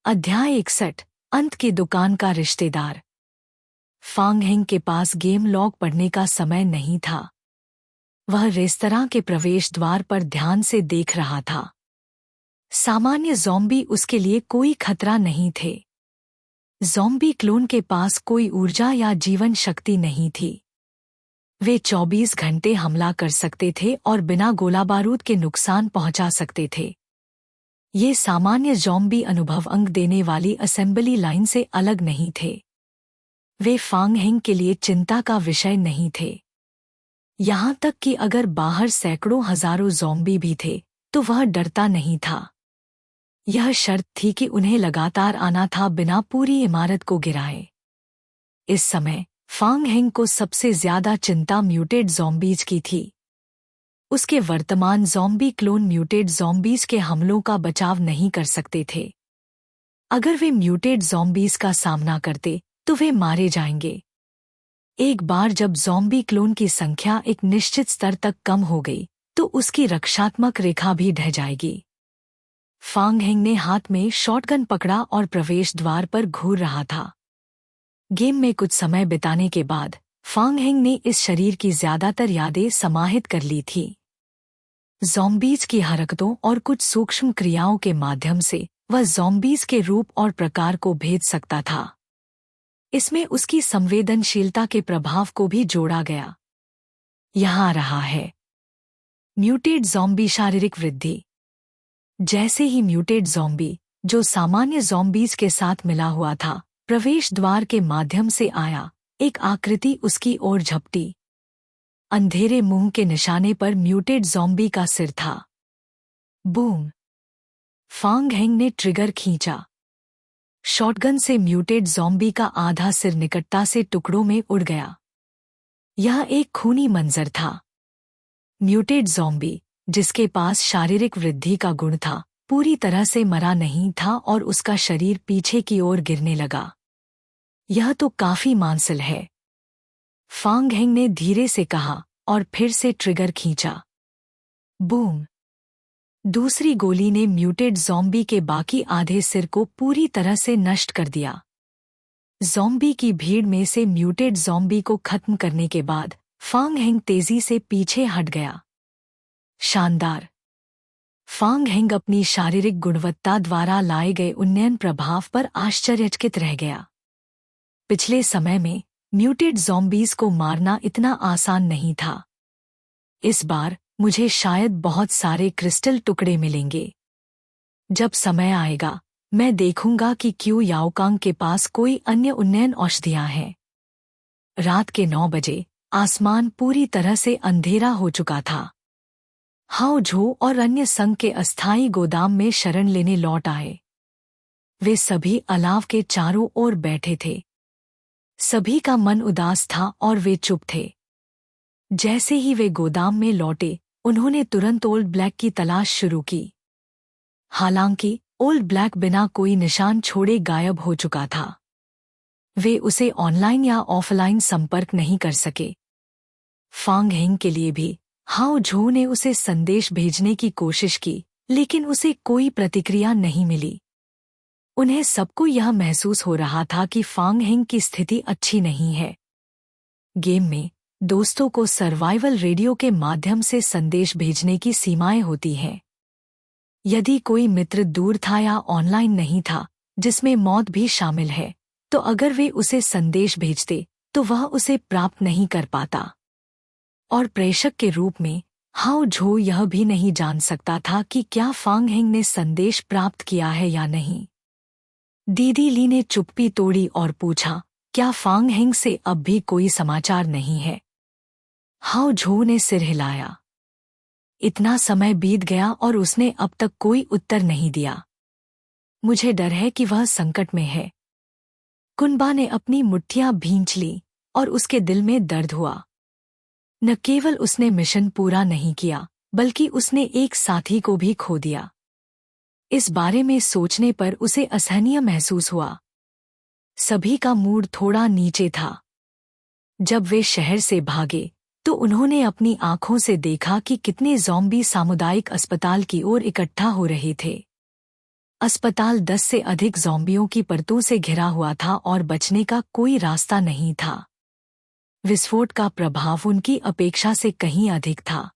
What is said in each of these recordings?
अध्याय 61। अंत की दुकान का रिश्तेदार। फांग हेंग के पास गेम लॉग पढ़ने का समय नहीं था। वह रेस्तरां के प्रवेश द्वार पर ध्यान से देख रहा था। सामान्य ज़ॉम्बी उसके लिए कोई खतरा नहीं थे। ज़ॉम्बी क्लोन के पास कोई ऊर्जा या जीवन शक्ति नहीं थी। वे 24 घंटे हमला कर सकते थे और बिना गोला बारूद के नुकसान पहुंचा सकते थे। ये सामान्य ज़ॉम्बी अनुभव अंक देने वाली असेंबली लाइन से अलग नहीं थे। वे फांग हेंग के लिए चिंता का विषय नहीं थे। यहाँ तक कि अगर बाहर सैकड़ों हजारों ज़ॉम्बी भी थे तो वह डरता नहीं था। यह शर्त थी कि उन्हें लगातार आना था बिना पूरी इमारत को गिराए। इस समय फांग हेंग को सबसे ज्यादा चिंता म्यूटेड ज़ॉम्बीज की थी। उसके वर्तमान ज़ॉम्बी क्लोन म्यूटेड ज़ॉम्बीज के हमलों का बचाव नहीं कर सकते थे। अगर वे म्यूटेड ज़ॉम्बीज का सामना करते तो वे मारे जाएंगे। एक बार जब ज़ॉम्बी क्लोन की संख्या एक निश्चित स्तर तक कम हो गई तो उसकी रक्षात्मक रेखा भी ढह जाएगी। फांग हेंग ने हाथ में शॉटगन पकड़ा और प्रवेश द्वार पर घूर रहा था। गेम में कुछ समय बिताने के बाद फांग हेंग ने इस शरीर की ज्यादातर यादें समाहित कर ली थी। ज़ॉम्बीज की हरकतों और कुछ सूक्ष्म क्रियाओं के माध्यम से वह ज़ॉम्बीज के रूप और प्रकार को भेद सकता था। इसमें उसकी संवेदनशीलता के प्रभाव को भी जोड़ा गया। यहाँ रहा है म्यूटेड ज़ॉम्बी शारीरिक वृद्धि। जैसे ही म्यूटेड ज़ॉम्बी, जो सामान्य ज़ॉम्बीज के साथ मिला हुआ था, प्रवेश द्वार के माध्यम से आया, एक आकृति उसकी ओर झपटी। अंधेरे मुंह के निशाने पर म्यूटेड ज़ॉम्बी का सिर था। बूम! फांग हेंग ने ट्रिगर खींचा। शॉटगन से म्यूटेड ज़ॉम्बी का आधा सिर निकटता से टुकड़ों में उड़ गया। यह एक खूनी मंजर था। म्यूटेड ज़ॉम्बी, जिसके पास शारीरिक वृद्धि का गुण था, पूरी तरह से मरा नहीं था और उसका शरीर पीछे की ओर गिरने लगा। यह तो काफी मांसल है, फांग हेंग ने धीरे से कहा और फिर से ट्रिगर खींचा। बूम! दूसरी गोली ने म्यूटेड ज़ॉम्बी के बाकी आधे सिर को पूरी तरह से नष्ट कर दिया। ज़ॉम्बी की भीड़ में से म्यूटेड ज़ॉम्बी को खत्म करने के बाद फांग हेंग तेजी से पीछे हट गया। शानदार! फांग हेंग अपनी शारीरिक गुणवत्ता द्वारा लाए गए उन्नयन प्रभाव पर आश्चर्यचकित रह गया। पिछले समय में म्यूटेड ज़ॉम्बीज को मारना इतना आसान नहीं था। इस बार मुझे शायद बहुत सारे क्रिस्टल टुकड़े मिलेंगे। जब समय आएगा मैं देखूंगा कि क्यू याओकांग के पास कोई अन्य उन्नयन औषधियां हैं। रात के 9 बजे आसमान पूरी तरह से अंधेरा हो चुका था। हाओ झो और अन्य संघ के अस्थायी गोदाम में शरण लेने लौट आए। वे सभी अलाव के चारों ओर बैठे थे। सभी का मन उदास था और वे चुप थे। जैसे ही वे गोदाम में लौटे उन्होंने तुरंत ओल्ड ब्लैक की तलाश शुरू की। हालांकि ओल्ड ब्लैक बिना कोई निशान छोड़े गायब हो चुका था। वे उसे ऑनलाइन या ऑफलाइन संपर्क नहीं कर सके। फांग हेंग के लिए भी हाओ झो ने उसे संदेश भेजने की कोशिश की, लेकिन उसे कोई प्रतिक्रिया नहीं मिली। उन्हें सबको यह महसूस हो रहा था कि फांग हेंग की स्थिति अच्छी नहीं है। गेम में दोस्तों को सर्वाइवल रेडियो के माध्यम से संदेश भेजने की सीमाएं होती हैं। यदि कोई मित्र दूर था या ऑनलाइन नहीं था, जिसमें मौत भी शामिल है, तो अगर वे उसे संदेश भेजते तो वह उसे प्राप्त नहीं कर पाता। और प्रेषक के रूप में हाओ झो यह भी नहीं जान सकता था कि क्या फांग हेंग ने संदेश प्राप्त किया है या नहीं। दीदी ली ने चुप्पी तोड़ी और पूछा, क्या फांग हेंग से अब भी कोई समाचार नहीं है? हाओ झो ने सिर हिलाया। इतना समय बीत गया और उसने अब तक कोई उत्तर नहीं दिया। मुझे डर है कि वह संकट में है। कुनबा ने अपनी मुट्ठियां भींच ली और उसके दिल में दर्द हुआ। न केवल उसने मिशन पूरा नहीं किया, बल्कि उसने एक साथी को भी खो दिया। इस बारे में सोचने पर उसे असहनीय महसूस हुआ। सभी का मूड थोड़ा नीचे था। जब वे शहर से भागे तो उन्होंने अपनी आंखों से देखा कि कितने ज़ॉम्बी सामुदायिक अस्पताल की ओर इकट्ठा हो रहे थे। अस्पताल 10 से अधिक ज़ॉम्बियों की परतों से घिरा हुआ था और बचने का कोई रास्ता नहीं था। विस्फोट का प्रभाव उनकी अपेक्षा से कहीं अधिक था।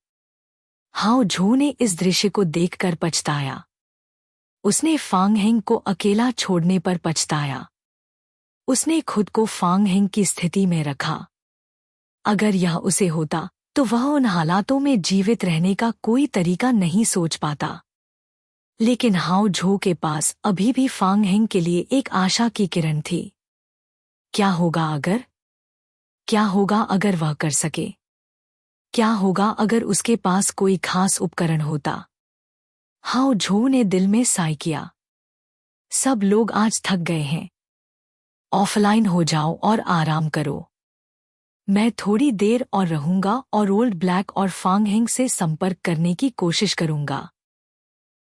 हाओ झू ने इस दृश्य को देखकर पछताया। उसने फांग हेंग को अकेला छोड़ने पर पछताया। उसने खुद को फांग हेंग की स्थिति में रखा। अगर यह उसे होता तो वह उन हालातों में जीवित रहने का कोई तरीका नहीं सोच पाता। लेकिन हाओ झू के पास अभी भी फांग हेंग के लिए एक आशा की किरण थी। क्या होगा अगर? क्या होगा अगर वह कर सके? क्या होगा अगर उसके पास कोई खास उपकरण होता? हाओ झू ने दिल में साय किया। सब लोग आज थक गए हैं। ऑफलाइन हो जाओ और आराम करो। मैं थोड़ी देर और रहूंगा और ओल्ड ब्लैक और फांग हेंग से संपर्क करने की कोशिश करूंगा।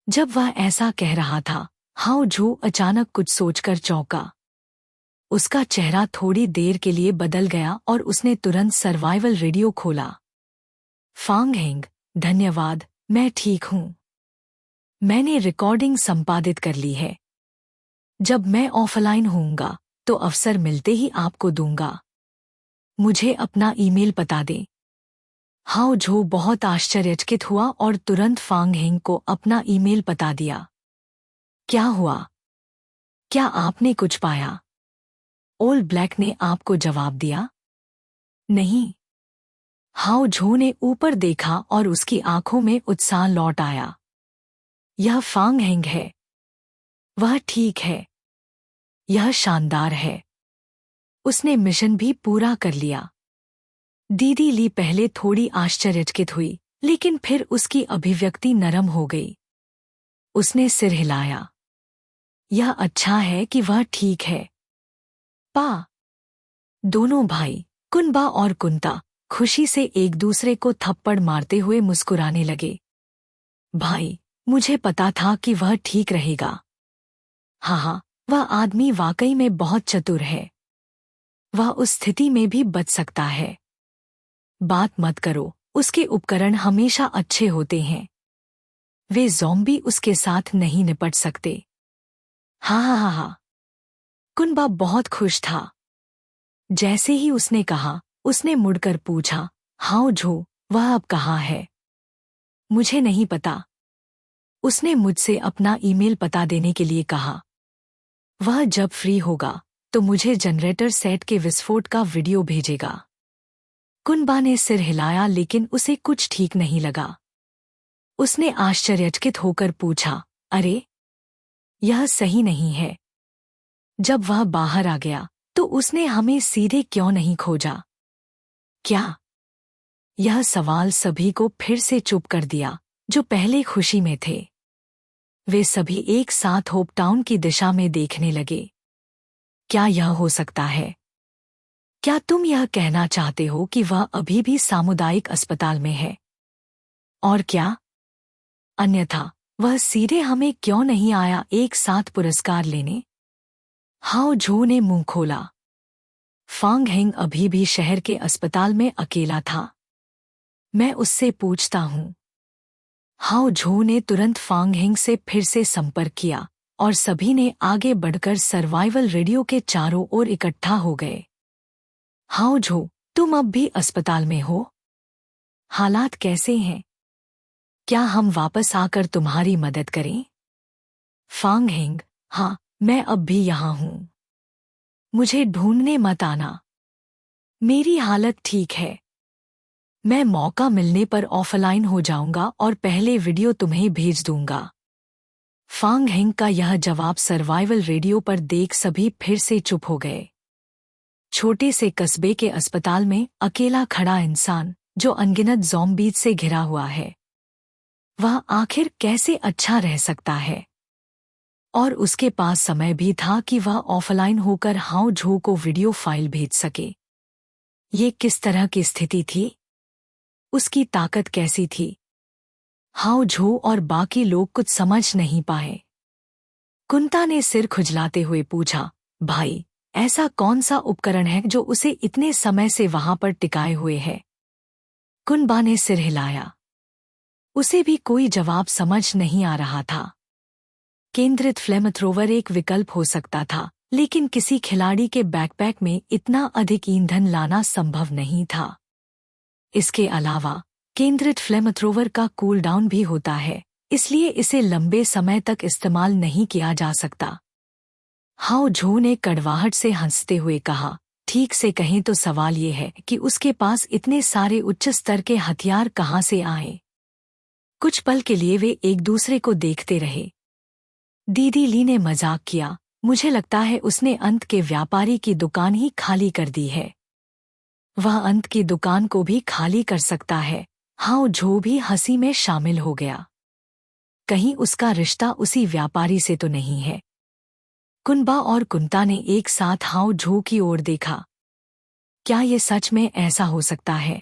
जब वह ऐसा कह रहा था, हाओ झू अचानक कुछ सोचकर चौंका। उसका चेहरा थोड़ी देर के लिए बदल गया और उसने तुरंत सर्वाइवल रेडियो खोला। फांग हेंग, धन्यवाद, मैं ठीक हूं। मैंने रिकॉर्डिंग संपादित कर ली है। जब मैं ऑफलाइन होऊंगा तो अवसर मिलते ही आपको दूंगा। मुझे अपना ईमेल पता दे। हाओ झू बहुत आश्चर्यचकित हुआ और तुरंत फांग हेंग को अपना ईमेल पता दिया। क्या हुआ? क्या आपने कुछ पाया? ओल्ड ब्लैक ने आपको जवाब दिया? नहीं। हाओ झू ने ऊपर देखा और उसकी आंखों में उत्साह लौट आया। यह फांग हेंग है। वह ठीक है। यह शानदार है। उसने मिशन भी पूरा कर लिया। दीदी ली पहले थोड़ी आश्चर्यचकित हुई, लेकिन फिर उसकी अभिव्यक्ति नरम हो गई। उसने सिर हिलाया। यह अच्छा है कि वह ठीक है। पा। दोनों भाई, कुनबा और कुंता, खुशी से एक दूसरे को थप्पड़ मारते हुए मुस्कुराने लगे। भाई, मुझे पता था कि वह ठीक रहेगा। हाँ, वह आदमी वाकई में बहुत चतुर है। वह उस स्थिति में भी बच सकता है। बात मत करो, उसके उपकरण हमेशा अच्छे होते हैं। वे ज़ॉम्बी उसके साथ नहीं निपट सकते। हाँ। कुनबा बहुत खुश था। जैसे ही उसने कहा, उसने मुड़कर पूछा, हाओ झू, वह अब कहाँ है? मुझे नहीं पता। उसने मुझसे अपना ईमेल पता देने के लिए कहा। वह जब फ्री होगा तो मुझे जनरेटर सेट के विस्फोट का वीडियो भेजेगा। कुनबा ने सिर हिलाया लेकिन उसे कुछ ठीक नहीं लगा। उसने आश्चर्यचकित होकर पूछा, अरे, यह सही नहीं है। जब वह बाहर आ गया तो उसने हमें सीधे क्यों नहीं खोजा? क्या? यह सवाल सभी को फिर से चुप कर दिया, जो पहले खुशी में थे। वे सभी एक साथ होप टाउन की दिशा में देखने लगे। क्या यह हो सकता है? क्या तुम यह कहना चाहते हो कि वह अभी भी सामुदायिक अस्पताल में है? और क्या? अन्यथा वह सीधे हमें क्यों नहीं आया एक साथ पुरस्कार लेने? हाओ झू ने मुंह खोला। फांग हेंग अभी भी शहर के अस्पताल में अकेला था। मैं उससे पूछता हूं। हाओ झू ने तुरंत फांग हेंग से फिर से संपर्क किया और सभी ने आगे बढ़कर सर्वाइवल रेडियो के चारों ओर इकट्ठा हो गए। हाओ झू, तुम अब भी अस्पताल में हो? हालात कैसे हैं? क्या हम वापस आकर तुम्हारी मदद करें? फांग हेंग, हाँ, मैं अब भी यहाँ हूँ। मुझे ढूंढने मत आना। मेरी हालत ठीक है। मैं मौका मिलने पर ऑफलाइन हो जाऊंगा और पहले वीडियो तुम्हें भेज दूंगा। फांग हेंग का यह जवाब सर्वाइवल रेडियो पर देख सभी फिर से चुप हो गए। छोटे से कस्बे के अस्पताल में अकेला खड़ा इंसान, जो अनगिनत ज़ॉम्बीज़ से घिरा हुआ है, वह आखिर कैसे अच्छा रह सकता है? और उसके पास समय भी था कि वह ऑफलाइन होकर हाओ झू को वीडियो फाइल भेज सके। ये किस तरह की स्थिति थी? उसकी ताकत कैसी थी? हाओ झू और बाकी लोग कुछ समझ नहीं पाए। कुंता ने सिर खुजलाते हुए पूछा, भाई, ऐसा कौन सा उपकरण है जो उसे इतने समय से वहां पर टिकाए हुए है? कुनबा ने सिर हिलाया। उसे भी कोई जवाब समझ नहीं आ रहा था। केंद्रित फ्लेमथ्रोवर एक विकल्प हो सकता था, लेकिन किसी खिलाड़ी के बैकपैक में इतना अधिक ईंधन लाना संभव नहीं था। इसके अलावा केंद्रित फ्लेमथ्रोवर का कूल डाउन भी होता है, इसलिए इसे लंबे समय तक इस्तेमाल नहीं किया जा सकता। हाओ झू ने कड़वाहट से हंसते हुए कहा, ठीक से कहें तो सवाल ये है कि उसके पास इतने सारे उच्च स्तर के हथियार कहाँ से आए। कुछ पल के लिए वे एक दूसरे को देखते रहे। दीदी ली ने मजाक किया, मुझे लगता है उसने अंत के व्यापारी की दुकान ही खाली कर दी है। वह अंत की दुकान को भी खाली कर सकता है। हाओ झू भी हंसी में शामिल हो गया। कहीं उसका रिश्ता उसी व्यापारी से तो नहीं है। कुनबा और कुंता ने एक साथ हाओ झू की ओर देखा। क्या ये सच में ऐसा हो सकता है?